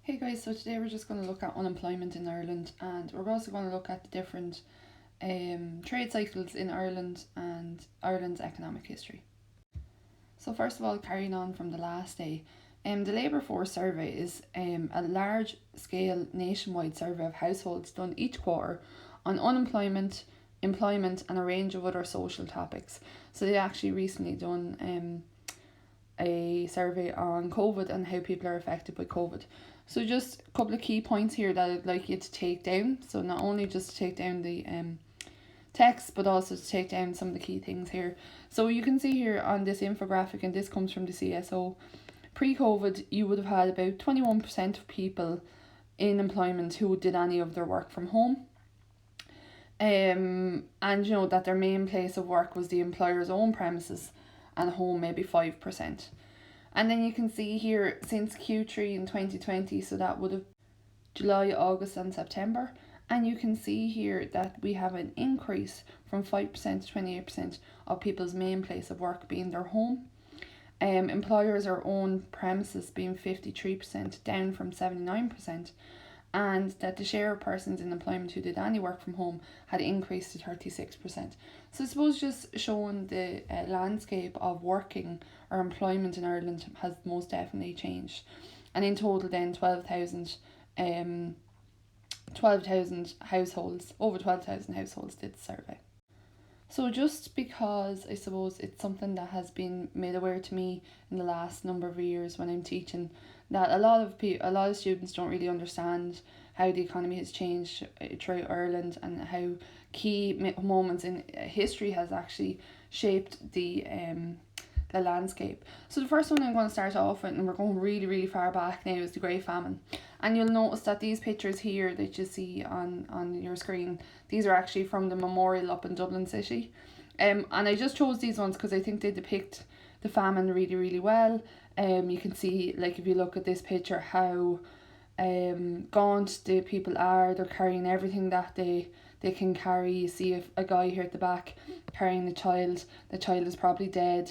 Hey guys, so today we're just going to look at unemployment in Ireland, and we're also going to look at the different trade cycles in Ireland and Ireland's economic history. So first of all, carrying on from the last day, the Labour Force Survey is a large scale nationwide survey of households done each quarter on unemployment, employment and a range of other social topics. So they actually recently done a survey on COVID and how people are affected by COVID. So just a couple of key points here that I'd like you to take down. So not only just to take down the text, but also to take down some of the key things here. So you can see here on this infographic, and this comes from the CSO, pre-COVID you would have had about 21% of people in employment who did any of their work from home. And you know that their main place of work was the employer's own premises, and home maybe 5%. And then you can see here since Q3 in 2020, so that would have July, August and September. And you can see here that we have an increase from 5% to 28% of people's main place of work being their home. Employers or own premises being 53%, down from 79%. And that the share of persons in employment who did any work from home had increased to 36%. So I suppose just showing the landscape of working or employment in Ireland has most definitely changed. And in total then 12,000 households, over 12,000 households did the survey. So just because I suppose it's something that has been made aware to me in the last number of years when I'm teaching, that a lot of students don't really understand how the economy has changed throughout Ireland and how key moments in history has actually shaped the landscape. So the first one I'm going to start off with, and we're going really far back now, is the Great Famine. And you'll notice that these pictures here that you see on your screen, these are actually from the memorial up in Dublin City. And I just chose these ones because I think they depict the famine really well. You can see, like, if you look at this picture, how gaunt the people are. They're carrying everything that they can carry. You see a guy here at the back carrying the child. The child is probably dead,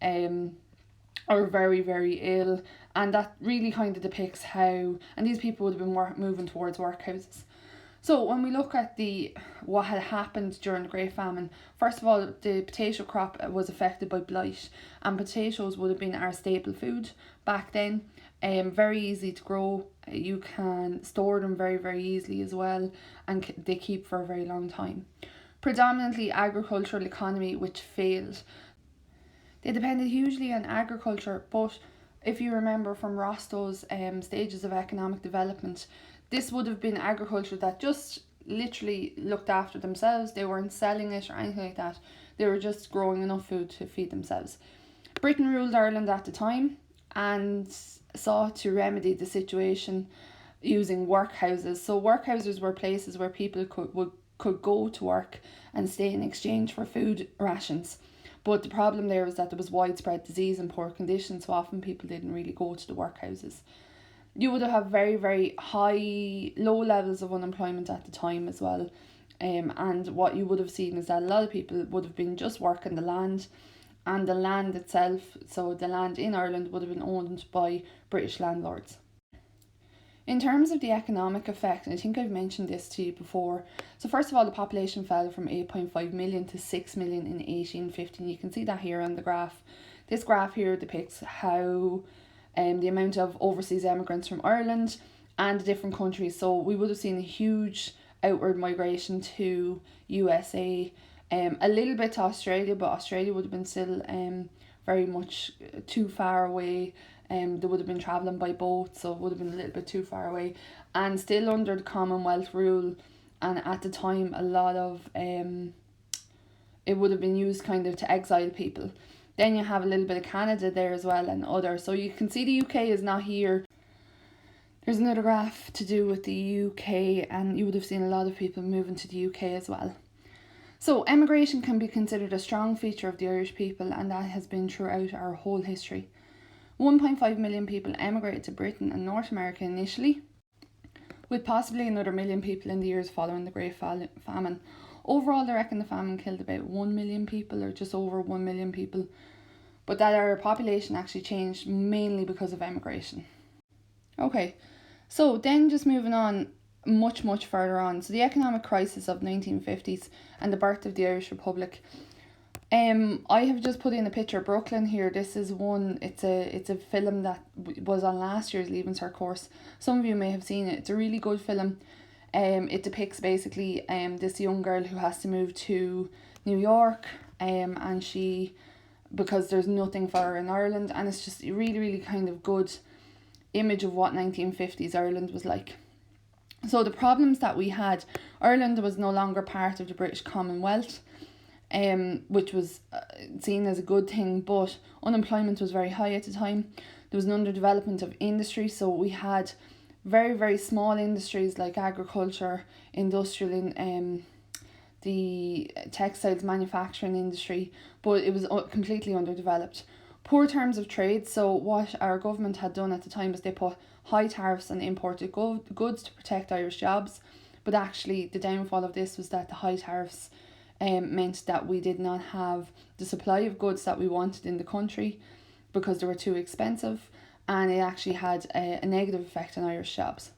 or very ill, and that really kind of depicts how, and these people would have been moving towards workhouses. So when we look at what had happened during the Great Famine, first of all, the potato crop was affected by blight, and potatoes would have been our staple food back then. Very easy to grow. You can store them very easily as well, and they keep for a very long time. Predominantly agricultural economy which failed. They depended hugely on agriculture, but if you remember from Rostow's stages of economic development, this would have been agriculture that just literally looked after themselves. They weren't selling it or anything like that. They were just growing enough food to feed themselves. Britain ruled Ireland at the time and sought to remedy the situation using workhouses. So workhouses were places where people could go to work and stay in exchange for food rations. But the problem there was that there was widespread disease and poor conditions, so often people didn't really go to the workhouses. You would have very low levels of unemployment at the time as well. And what you would have seen is that a lot of people would have been just working the land, and the land itself, so the land in Ireland, would have been owned by British landlords. In terms of the economic effect, I think I've mentioned this to you before. So first of all, the population fell from 8.5 million to 6 million in 1815. You can see that here on the graph. This graph here depicts how the amount of overseas emigrants from Ireland and the different countries. So we would have seen a huge outward migration to USA, a little bit to Australia, but Australia would have been still very much too far away. They would have been travelling by boat, so it would have been a little bit too far away, and still under the Commonwealth rule. And at the time, a lot of it would have been used kind of to exile people. Then you have a little bit of Canada there as well, and others. So you can see the UK is not here. There's another graph to do with the UK, and you would have seen a lot of people moving to the UK as well. So emigration can be considered a strong feature of the Irish people, and that has been throughout our whole history. 1.5 million people emigrated to Britain and North America initially, with possibly another million people in the years following the Great Famine. Overall, they reckon the famine killed about 1 million people, or just over 1 million people, but that our population actually changed mainly because of emigration. Okay, So then just moving on much further on. So the economic crisis of 1950s and the birth of the Irish Republic. I have just put in a picture of Brooklyn here. This is one, it's a film that was on last year's Leaving Cert course. Some of you may have seen it. It's a really good film. It depicts basically this young girl who has to move to New York, and she, because there's nothing for her in Ireland, and it's just a really kind of good image of what 1950s Ireland was like. So the problems that we had, Ireland was no longer part of the British Commonwealth, which was seen as a good thing, but unemployment was very high at the time. There was an underdevelopment of industry, so we had very small industries like agriculture, industrial, in the textiles manufacturing industry, but it was completely underdeveloped. Poor terms of trade. So what our government had done at the time was they put high tariffs on imported goods to protect Irish jobs, but actually the downfall of this was that the high tariffs meant that we did not have the supply of goods that we wanted in the country because they were too expensive, and it actually had a negative effect on Irish jobs.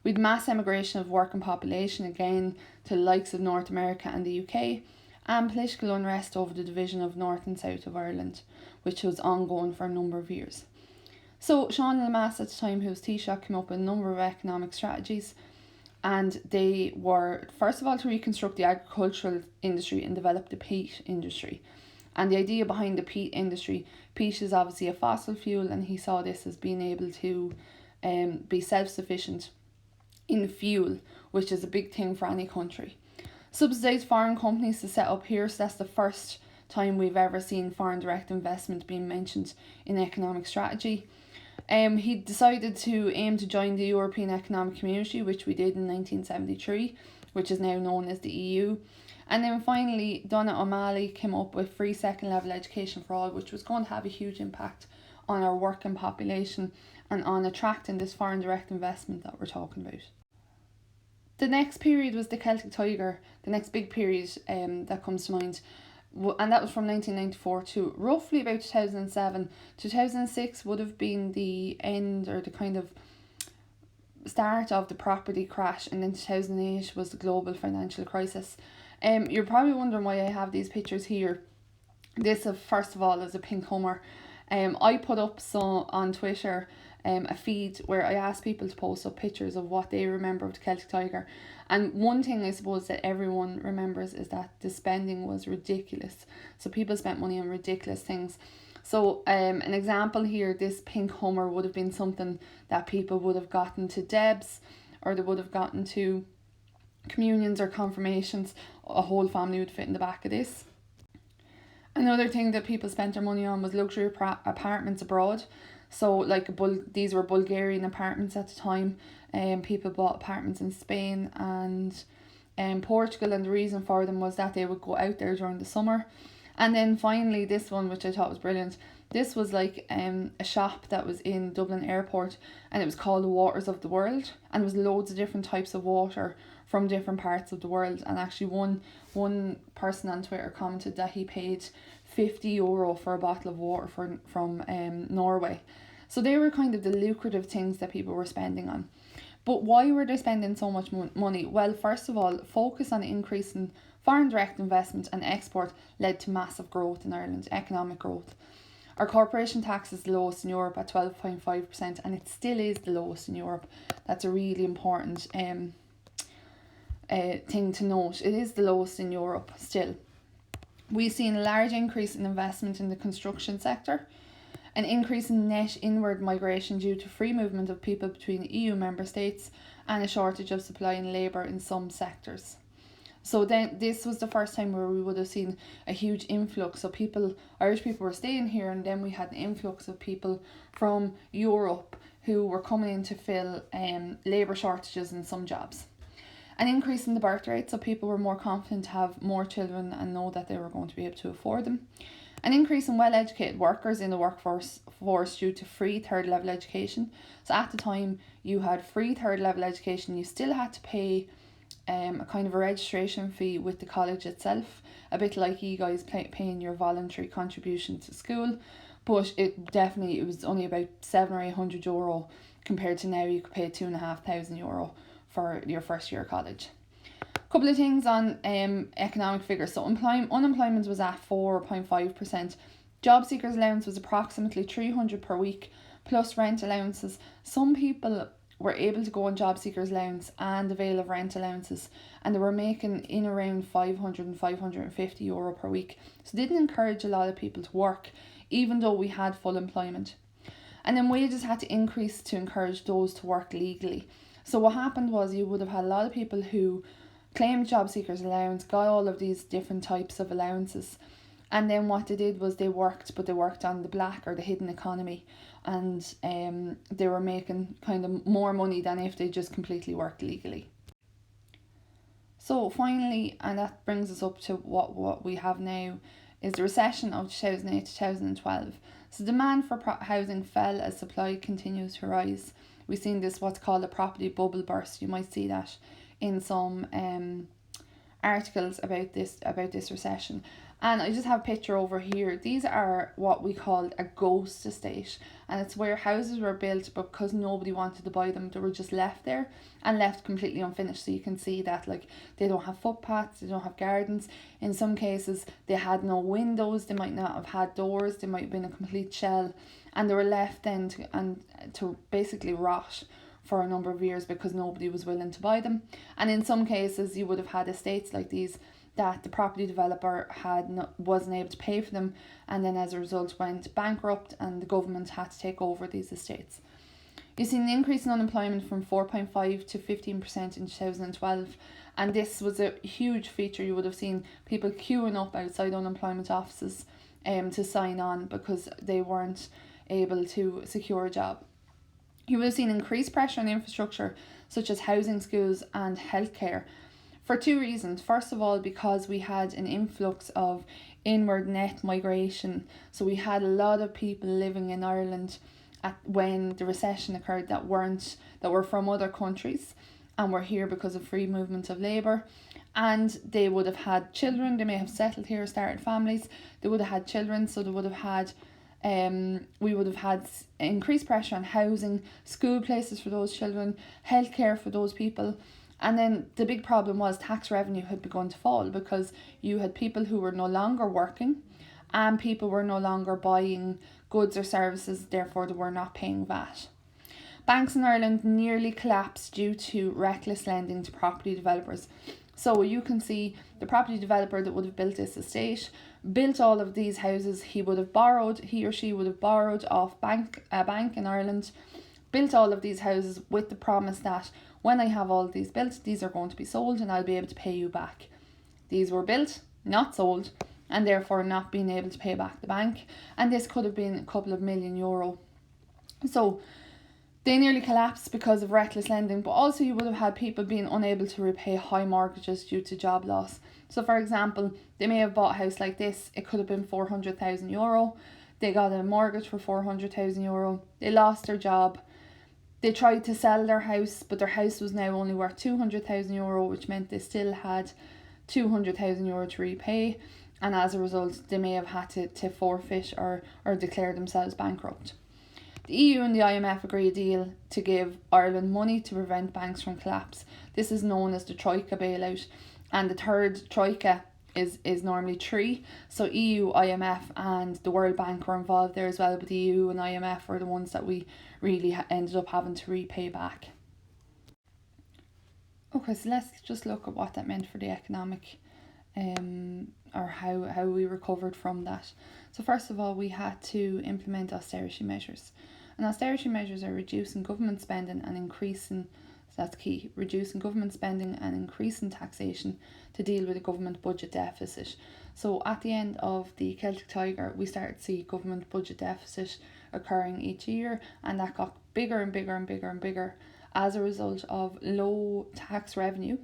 With mass emigration of working population again to the likes of North America and the UK, and political unrest over the division of North and South of Ireland, which was ongoing for a number of years. So Sean Lemass at the time, who was Taoiseach, came up with a number of economic strategies, and they were, first of all, to reconstruct the agricultural industry and develop the peat industry. And the idea behind the peat industry, peat is obviously a fossil fuel, and he saw this as being able to be self-sufficient in fuel, which is a big thing for any country. Subsidised foreign companies to set up here, so that's the first time we've ever seen foreign direct investment being mentioned in economic strategy. He decided to aim to join the European Economic Community, which we did in 1973, which is now known as the EU. And then finally, Donna O'Malley came up with free second level education for all, which was going to have a huge impact on our working population and on attracting this foreign direct investment that we're talking about. The next period was the Celtic Tiger, the next big period that comes to mind. And that was from 1994 to roughly about 2007. 2006 would have been the end, or the kind of start of the property crash, and then 2008 was the global financial crisis. You're probably wondering why I have these pictures here. This, first of all, is a pink Hummer. I put up on Twitter a feed where I asked people to post up pictures of what they remember of the Celtic Tiger. And one thing I suppose that everyone remembers is that the spending was ridiculous. So people spent money on ridiculous things. So an example here, this pink Hummer would have been something that people would have gotten to Debs, or they would have gotten to communions or confirmations. A whole family would fit in the back of this. Another thing that people spent their money on was luxury apartments abroad. So like these were Bulgarian apartments at the time. People bought apartments in Spain and Portugal, and the reason for them was that they would go out there during the summer. And then finally this one, which I thought was brilliant. This was like a shop that was in Dublin Airport, and it was called the Waters of the World, and there was loads of different types of water from different parts of the world. And actually one person on Twitter commented that he paid €50 for a bottle of water from Norway. So they were kind of the lucrative things that people were spending on. But why were they spending so much money? Well, first of all, focus on increasing foreign direct investment and export led to massive growth in Ireland, economic growth. Our corporation tax is the lowest in Europe at 12.5%, and it still is the lowest in Europe. That's a really important thing to note. It is the lowest in Europe still. We've seen a large increase in investment in the construction sector, an increase in net inward migration due to free movement of people between EU member states, and a shortage of supply and labour in some sectors. So then this was the first time where we would have seen a huge influx. So Irish people were staying here, and then we had an influx of people from Europe who were coming in to fill labour shortages in some jobs. An increase in the birth rate, so people were more confident to have more children and know that they were going to be able to afford them. An increase in well-educated workers in the workforce due to free third level education. So at the time you had free third level education, you still had to pay a kind of a registration fee with the college itself, a bit like you guys paying your voluntary contribution to school, but it was only about €700 or €800 compared to now you could pay €2,500 for your first year of college. Couple of things on economic figures. So unemployment was at 4.5%. Job seekers allowance was approximately $300 per week plus rent allowances. Some people were able to go on job seekers allowance and avail of rent allowances, and they were making in around €500 and €550 per week. So they didn't encourage a lot of people to work, even though we had full employment. And then wages had to increase to encourage those to work legally. So what happened was you would have had a lot of people who claimed job seekers allowance, got all of these different types of allowances, and then what they did was they worked on the black or the hidden economy, and they were making kind of more money than if they just completely worked legally. So finally, and that brings us up to what we have now, is the recession of 2008 to 2012. So demand for housing fell as supply continues to rise. We've seen this what's called a property bubble burst. You might see that in some articles about this recession. And I just have a picture over here. These are what we call a ghost estate, and it's where houses were built but because nobody wanted to buy them, they were just left there and left completely unfinished. So you can see that like they don't have footpaths, they don't have gardens. In some cases they had no windows, they might not have had doors, they might have been a complete shell, and they were left then to basically rot for a number of years because nobody was willing to buy them. And in some cases you would have had estates like these that the property developer wasn't able to pay for them, and then as a result went bankrupt and the government had to take over these estates. You've seen an increase in unemployment from 4.5 to 15% in 2012, and this was a huge feature. You would have seen people queuing up outside unemployment offices to sign on because they weren't able to secure a job. You would have seen increased pressure on infrastructure such as housing, schools and healthcare for two reasons. First of all, because we had an influx of inward net migration. So we had a lot of people living in Ireland when the recession occurred that were from other countries and were here because of free movement of labour. And they would have had children, they may have settled here, started families, they would have had children, so they would have had we would have had increased pressure on housing, school places for those children, healthcare for those people. And then the big problem was tax revenue had begun to fall because you had people who were no longer working and people were no longer buying goods or services, therefore they were not paying VAT. Banks in Ireland nearly collapsed due to reckless lending to property developers. So you can see the property developer that would have built this estate, built all of these houses, he or she would have borrowed off a bank in Ireland, built all of these houses with the promise that when I have all of these built, these are going to be sold and I'll be able to pay you back. These were built, not sold, and therefore not being able to pay back the bank. And this could have been a couple of €1 million. So they nearly collapsed because of reckless lending, but also you would have had people being unable to repay high mortgages due to job loss. So for example, they may have bought a house like this, it could have been €400,000. They got a mortgage for €400,000. They lost their job. They tried to sell their house, but their house was now only worth €200,000, which meant they still had €200,000 to repay. And as a result, they may have had to forfeit or declare themselves bankrupt. The EU and the IMF agree a deal to give Ireland money to prevent banks from collapse. This is known as the Troika bailout. And the third Troika is normally three. So EU, IMF and the World Bank were involved there as well, but the EU and IMF were the ones that we really ended up having to repay back. Okay, so let's just look at what that meant for the economic or how we recovered from that. So first of all, we had to implement austerity measures. And austerity measures are reducing government spending and increasing, so that's key, reducing government spending and increasing taxation to deal with the government budget deficit. So at the end of the Celtic Tiger, we started to see government budget deficit occurring each year, and that got bigger and bigger and bigger and bigger as a result of low tax revenue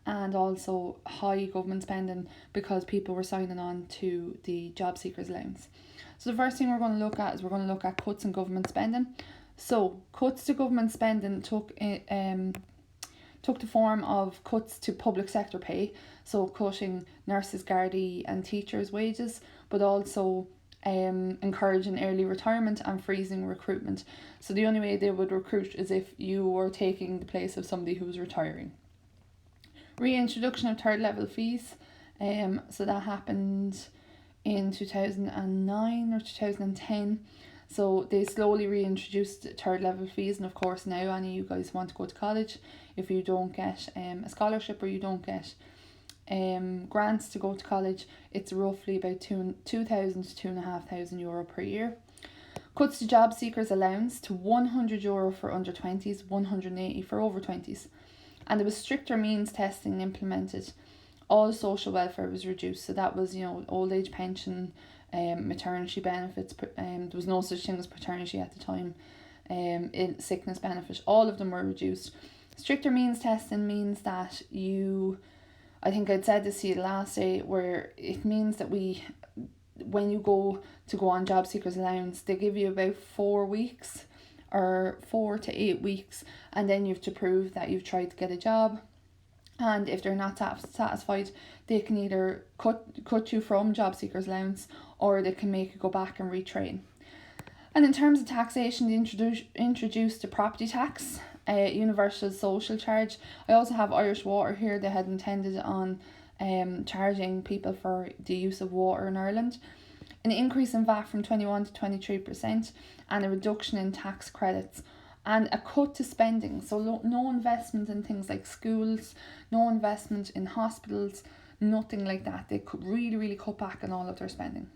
and also high government spending because people were signing on to the job seekers allowance. So the first thing we're going to look at is cuts in government spending. So cuts to government spending took the form of cuts to public sector pay, so cutting nurses, Gardaí and teachers' wages, but also encouraging early retirement and freezing recruitment. So the only way they would recruit is if you were taking the place of somebody who was retiring. Reintroduction of third level fees. So that happened in 2009 or 2010. So they slowly reintroduced third level fees, and of course now any of you guys want to go to college, if you don't get a scholarship or you don't get grants to go to college, it's roughly about 2,000 to €2,500 per year. Cuts to job seekers allowance to €100 for under 20s, 180 for over 20s. And there was stricter means testing implemented. All social welfare was reduced. So that was, old age pension, maternity benefits. There was no such thing as paternity at the time. Sickness benefit, all of them were reduced. Stricter means testing means that I think I'd said this to you last day, where it means that when you go on job seekers allowance, they give you about 4 weeks or 4 to 8 weeks, and then you have to prove that you've tried to get a job. And if they're not satisfied, they can either cut you from job seekers allowance, or they can make you go back and retrain. And in terms of taxation, they introduced the property tax, universal social charge. I also have Irish Water here. They had intended on charging people for the use of water in Ireland. An increase in VAT from 21 to 23%, and a reduction in tax credits, and a cut to spending. So no investment in things like schools, no investment in hospitals, nothing like that. They could really, really cut back on all of their spending.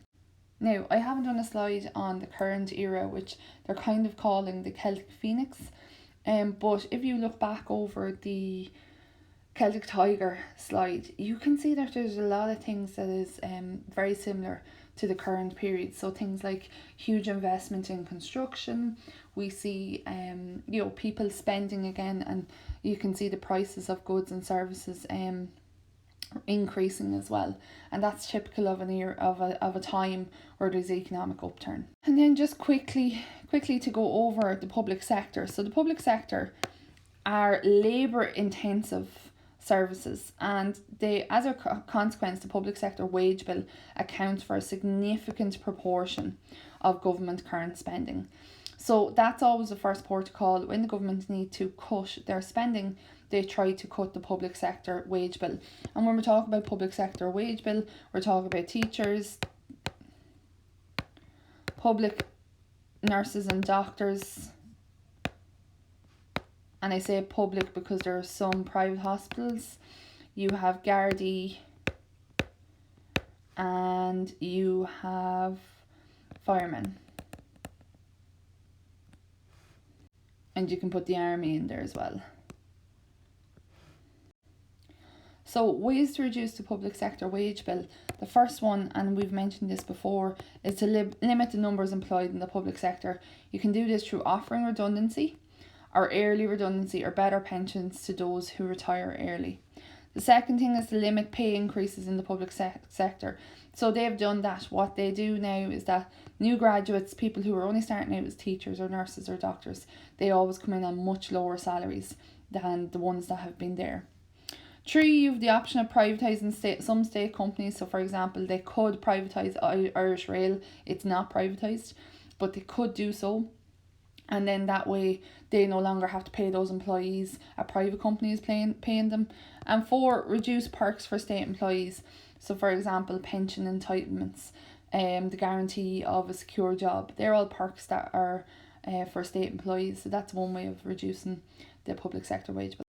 Now, I haven't done a slide on the current era, which they're kind of calling the Celtic Phoenix. But if you look back over the Celtic Tiger slide, you can see that there's a lot of things that is very similar to the current period. So things like huge investment in construction. We see people spending again, and you can see the prices of goods and services increasing as well, and that's typical of a time where there's economic upturn. And then just quickly to go over the public sector. So the public sector are labour intensive services, and as a consequence, the public sector wage bill accounts for a significant proportion of government current spending. So that's always the first port of call. When the government need to cut their spending, they try to cut the public sector wage bill. And when we're talking about public sector wage bill, we're talking about teachers, public nurses and doctors. And I say public because there are some private hospitals. You have Gardaí, and you have firemen. And you can put the army in there as well. So ways to reduce the public sector wage bill. The first one, and we've mentioned this before, is to limit the numbers employed in the public sector. You can do this through offering redundancy, or early redundancy, or better pensions to those who retire early. The second thing is to limit pay increases in the public sector. So they've done that. What they do now is that new graduates, people who are only starting out as teachers or nurses or doctors, they always come in on much lower salaries than the ones that have been there. 3, you have the option of privatising some state companies. So for example, they could privatise Irish Rail. It's not privatised, but they could do so. And then that way they no longer have to pay those employees. A private company is paying them. And 4, reduce perks for state employees. So for example, pension entitlements, the guarantee of a secure job. They're all perks that are for state employees. So that's one way of reducing the public sector wage bill.